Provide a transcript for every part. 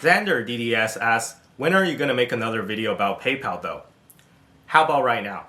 Xander DDS asks, when are you going to make another video about PayPal though? How about right now?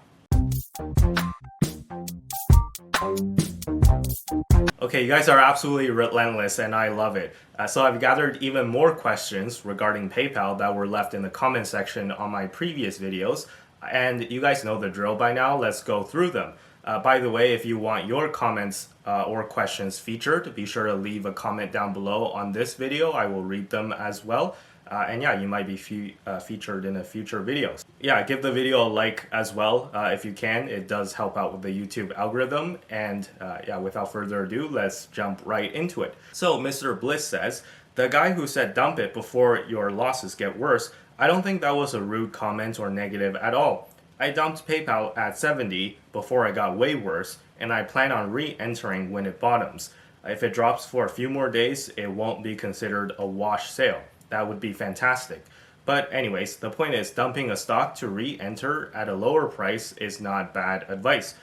Okay, you guys are absolutely relentless and I love it. So I've gathered even more questions regarding PayPal that were left in the comment section on my previous videos. And you guys know the drill by now. Let's go through them. By the way, if you want your comments or questions featured, be sure to leave a comment down below on this video. I will read them as well. And yeah, you might be featured in a future videos. Yeah, give the video a like as well if you can. It does help out with the YouTube algorithm. And yeah, without further ado, let's jump right into it. So Mr. Bliss says, the guy who said dump it before your losses get worse, I don't think that was a rude comment or negative at all. I dumped PayPal at 70 before it got way worse, and I plan on re-entering when it bottoms. If it drops for a few more days, it won't be considered a wash sale. That would be fantastic. But anyways, the point is dumping a stock to re-enter at a lower price is not bad advice.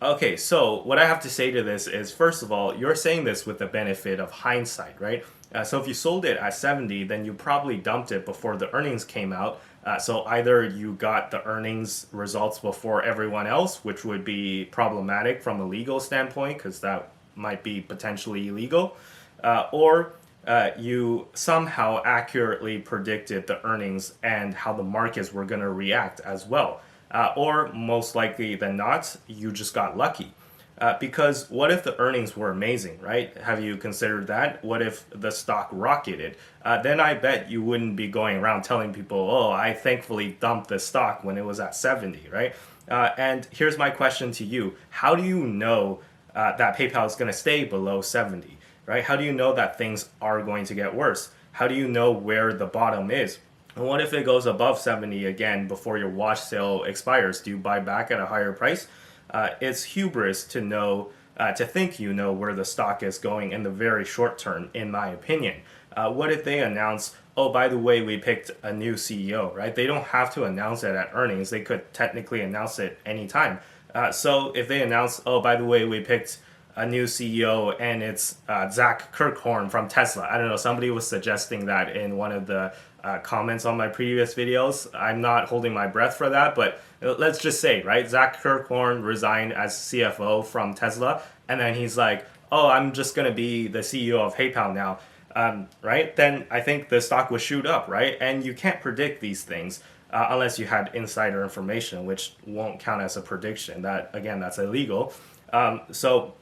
Okay, so what I have to say to this is, first of all, you're saying this with the benefit of hindsight, right? So if you sold it at 70, then you probably dumped it before the earnings came out. So either you got the earnings results before everyone else, which would be problematic from a legal standpoint, because that might be potentially illegal, or you somehow accurately predicted the earnings and how the markets were going to react as well. Or most likely than not, you just got lucky. Because what if the earnings were amazing, right? Have you considered that? What if the stock rocketed? Then I bet you wouldn't be going around telling people, oh, I thankfully dumped the stock when it was at 70, right? And here's my question to you. How do you know that PayPal is going to stay below 70, right? How do you know that things are going to get worse? How do you know where the bottom is? And what if it goes above 70 again before your wash sale expires? Do you buy back at a higher price? It's hubris to know, to think you know where the stock is going in the very short term, in my opinion. What if they announce, oh, by the way, we picked a new CEO, right? They don't have to announce it at earnings. They could technically announce it anytime. So if they announce, oh, by the way, we picked a new CEO and it's Zach Kirkhorn from Tesla. I don't know, somebody was suggesting that in one of the comments on my previous videos. I'm not holding my breath for that, but let's just say, right, Zach Kirkhorn resigned as CFO from Tesla, and then he's like, oh, I'm just going to be the CEO of PayPal now, right? Then I think the stock would shoot up, right? And you can't predict these things unless you had insider information, which won't count as a prediction. That, again, that's illegal. So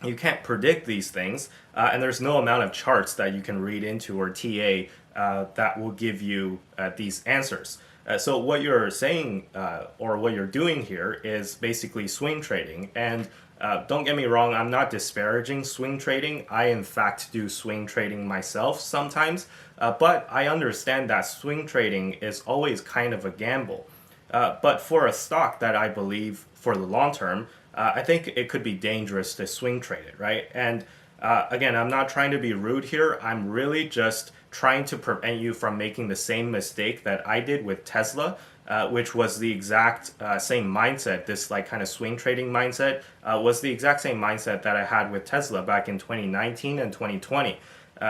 you can't predict these things, and there's no amount of charts that you can read into or TA that will give you these answers. So what you're saying or what you're doing here is basically swing trading. And don't get me wrong, I'm not disparaging swing trading. I, in fact, do swing trading myself sometimes. But I understand that swing trading is always kind of a gamble. But for a stock that I believe for the long term, I think it could be dangerous to swing trade it, right? And again, I'm not trying to be rude here. I'm really just trying to prevent you from making the same mistake that I did with Tesla, which was the exact same mindset. This like kind of swing trading mindset was the exact same mindset that I had with Tesla back in 2019 and 2020.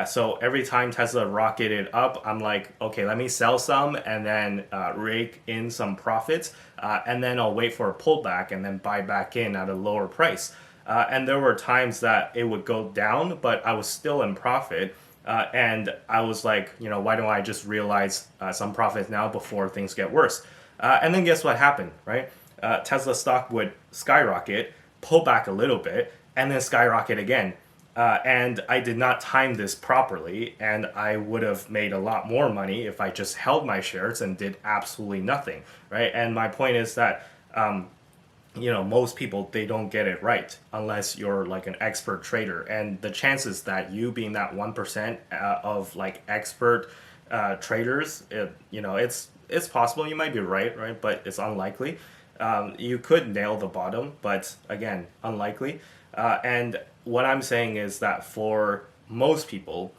So every time Tesla rocketed up, I'm like, okay, let me sell some and then rake in some profits, and then I'll wait for a pullback and then buy back in at a lower price. And there were times that it would go down, but I was still in profit. And I was like, you know, why don't I just realize some profits now before things get worse? And then guess what happened, right? Tesla stock would skyrocket, pull back a little bit, and then skyrocket again. And I did not time this properly, and I would have made a lot more money if I just held my shares and did absolutely nothing, right? And my point is that, you know, most people, they don't get it right unless you're like an expert trader. And the chances that you being that 1% of like expert traders, you know, it's possible. You might be right? But it's unlikely. You could nail the bottom, but again, unlikely. And what I'm saying is that for most people,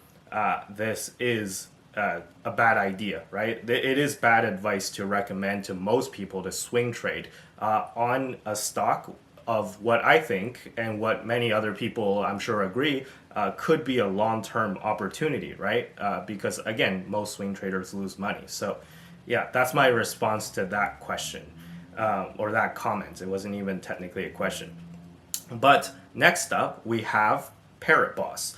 this is a bad idea, right? It is bad advice to recommend to most people to swing trade on a stock of what I think and what many other people I'm sure agree could be a long-term opportunity, right? Because again, most swing traders lose money. So yeah, that's my response to that question or that comment. It wasn't even technically a question. But next up, we have Parrot Boss,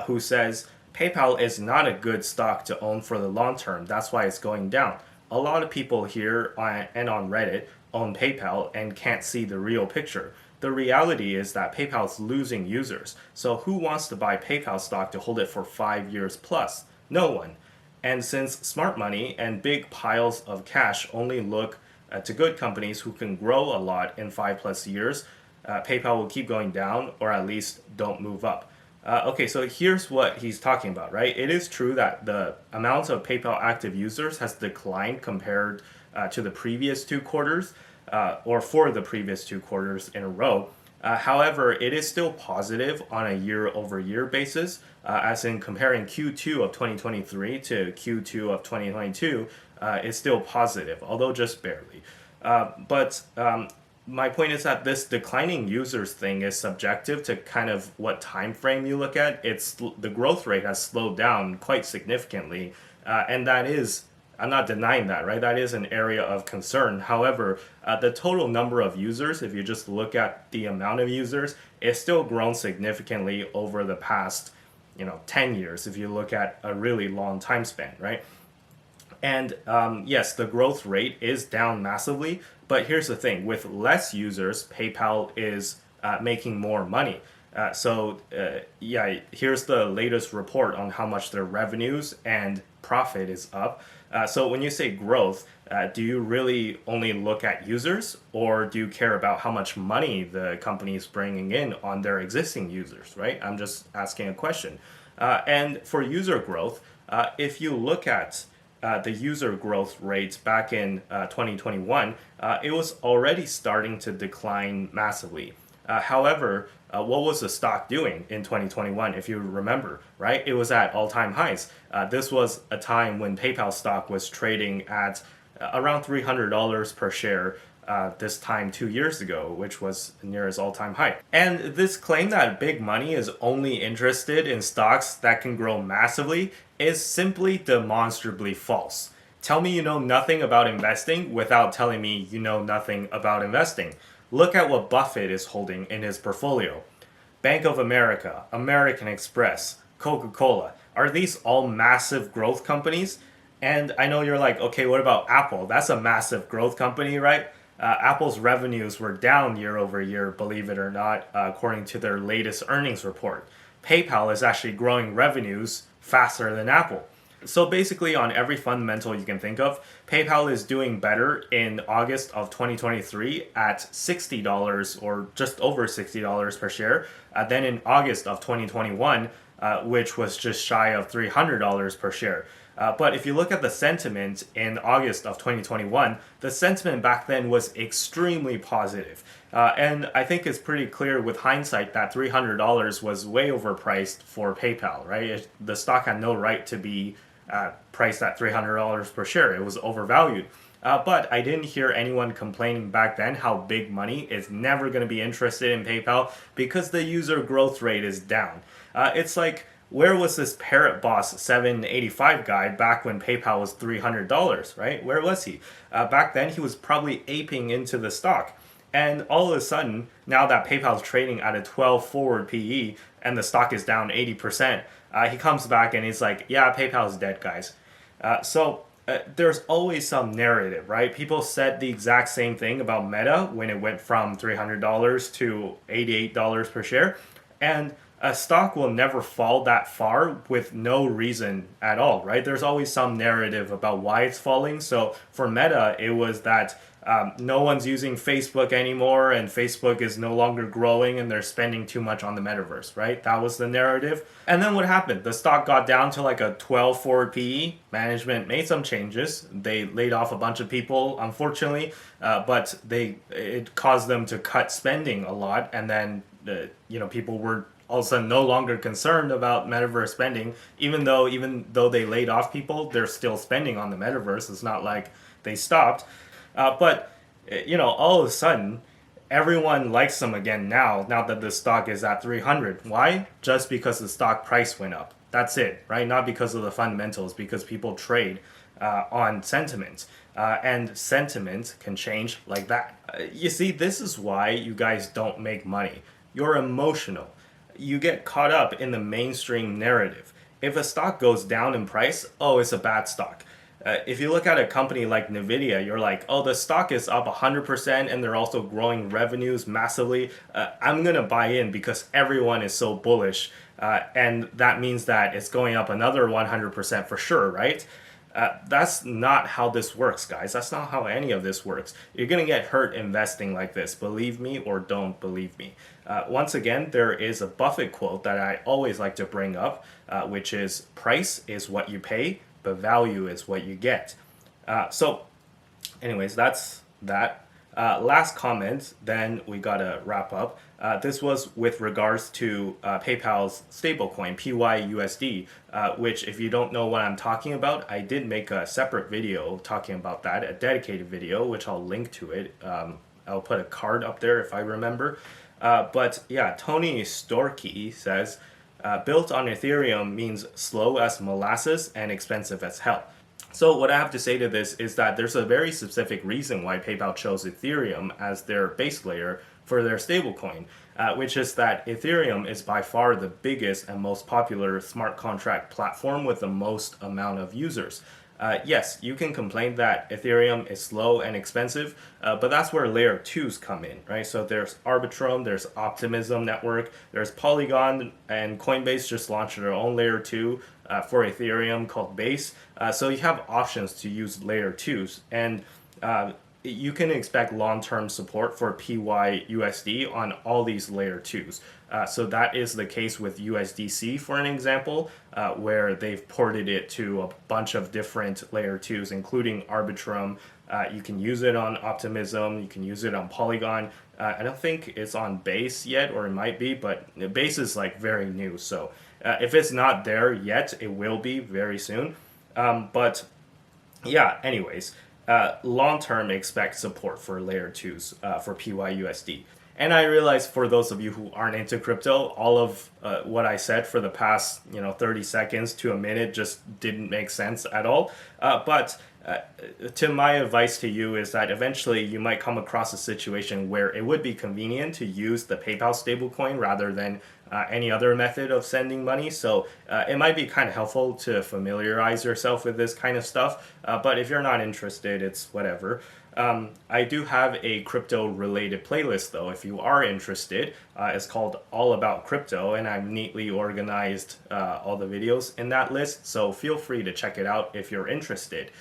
who says PayPal is not a good stock to own for the long term. That's why it's going down. A lot of people here and on Reddit own PayPal and can't see the real picture. The reality is that PayPal is losing users. So who wants to buy PayPal stock to hold it for 5 years plus? No one. And since smart money and big piles of cash only look to good companies who can grow a lot in 5+ years, PayPal will keep going down or at least don't move up. Okay, so here's what he's talking about, right? It is true that the amount of PayPal active users has declined compared to the previous 2 quarters, or for the previous 2 quarters in a row. However, it is still positive on a year-over-year basis, as in comparing Q2 of 2023 to Q2 of 2022, it's still positive, although just barely. But my point is that this declining users thing is subjective to kind of what time frame you look at. It's the growth rate has slowed down quite significantly, and that is, I'm not denying that, right? That is an area of concern. However, the total number of users, if you just look at the amount of users, it's still grown significantly over the past, 10 years. If you look at a really long time span, right? And yes, the growth rate is down massively. But here's the thing: with less users, PayPal is making more money. Here's the latest report on how much their revenues and profit is up. So when you say growth, do you really only look at users, or do you care about how much money the company is bringing in on their existing users, right? I'm just asking a question. And for user growth, if you look at the user growth rates back in 2021, it was already starting to decline massively. However, what was the stock doing in 2021, if you remember, right? It was at all-time highs. This was a time when PayPal stock was trading at around $300 per share this time 2 years ago, which was near its all-time high. And this claim that big money is only interested in stocks that can grow massively is simply demonstrably false. Tell me you know nothing about investing without telling me you know nothing about investing. Look at what Buffett is holding in his portfolio. Bank of America, American Express, Coca-Cola. Are these all massive growth companies? And I know you're like, okay, what about Apple? That's a massive growth company, right? Apple's revenues were down year over year, believe it or not, according to their latest earnings report. PayPal is actually growing revenues faster than Apple. So basically, on every fundamental you can think of, PayPal is doing better in August of 2023 at $60 or just over $60 per share than in August of 2021, which was just shy of $300 per share. But if you look at the sentiment in August of 2021, the sentiment back then was extremely positive. And I think it's pretty clear with hindsight that $300 was way overpriced for PayPal, right? The stock had no right to be priced at $300 per share. It was overvalued. But I didn't hear anyone complaining back then how big money is never going to be interested in PayPal because the user growth rate is down. It's like, where was this Parrot Boss 785 guy back when PayPal was $300, right? Where was he? Back then, he was probably aping into the stock. And all of a sudden, now that PayPal is trading at a 12 forward PE and the stock is down 80%, he comes back and he's like, yeah, PayPal is dead, guys. There's always some narrative, right? People said the exact same thing about Meta when it went from $300 to $88 per share. And a stock will never fall that far with no reason at all, right? There's always some narrative about why it's falling. So for Meta, it was that no one's using Facebook anymore and Facebook is no longer growing and they're spending too much on the metaverse, right? That was the narrative. And then what happened? The stock got down to like a 12 forward PE. Management made some changes. They laid off a bunch of people, unfortunately, but it caused them to cut spending a lot. And then, people were all of a sudden no longer concerned about metaverse spending, even though they laid off people, they're still spending on the metaverse. It's not like they stopped. But all of a sudden, everyone likes them again now that the stock is at 300. Why? Just because the stock price went up. That's it, right? Not because of the fundamentals, because people trade on sentiment. And sentiment can change like that. You see, this is why you guys don't make money. You're emotional. You get caught up in the mainstream narrative. If a stock goes down in price, oh, it's a bad stock. If you look at a company like Nvidia, you're like, oh, the stock is up 100% and they're also growing revenues massively. I'm going to buy in because everyone is so bullish. And that means that it's going up another 100% for sure, right? That's not how this works, guys. That's not how any of this works. You're going to get hurt investing like this. Believe me or don't believe me. Once again, there is a Buffett quote that I always like to bring up, which is, price is what you pay, but value is what you get. So anyways, that's that. Last comment, then we gotta wrap up. This was with regards to PayPal's stablecoin, PYUSD, which, if you don't know what I'm talking about, I did make a separate video talking about that, a dedicated video, which I'll link to it. I'll put a card up there if I remember. But yeah, Tony Storkey says, built on Ethereum means slow as molasses and expensive as hell. So what I have to say to this is that there's a very specific reason why PayPal chose Ethereum as their base layer for their stablecoin, which is that Ethereum is by far the biggest and most popular smart contract platform with the most amount of users. Yes, you can complain that Ethereum is slow and expensive, but that's where layer 2s come in, right? So there's Arbitrum, there's Optimism Network, there's Polygon, and Coinbase just launched their own layer 2 for Ethereum called Base. So you have options to use layer 2s, and you can expect long-term support for PYUSD on all these layer 2s. So that is the case with USDC, for an example, where they've ported it to a bunch of different layer 2s, including Arbitrum. You can use it on Optimism, you can use it on Polygon. I don't think it's on Base yet, or it might be, but Base is like very new. So if it's not there yet, it will be very soon. But yeah, anyways, long-term expect support for layer 2s for PYUSD. And I realize for those of you who aren't into crypto, all of what I said for the past 30 seconds to a minute just didn't make sense at all. But to my advice to you is that eventually you might come across a situation where it would be convenient to use the PayPal stablecoin rather than any other method of sending money. So it might be kind of helpful to familiarize yourself with this kind of stuff. But if you're not interested, it's whatever. I do have a crypto related playlist though, if you are interested. It's called All About Crypto, and I've neatly organized all the videos in that list. So feel free to check it out if you're interested.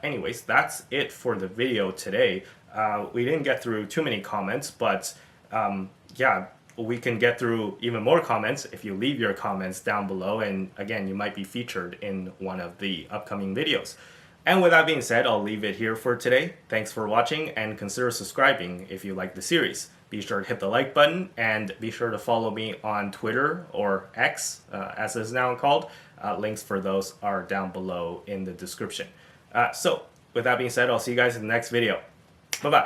Anyways, that's it for the video today. We didn't get through too many comments, but yeah, we can get through even more comments if you leave your comments down below, and again, you might be featured in one of the upcoming videos. And with that being said, I'll leave it here for today. Thanks for watching, and consider subscribing if you like the series. Be sure to hit the like button, and be sure to follow me on Twitter, or X, as it's now called. Links for those are down below in the description. So with that being said, I'll see you guys in the next video. Bye-bye.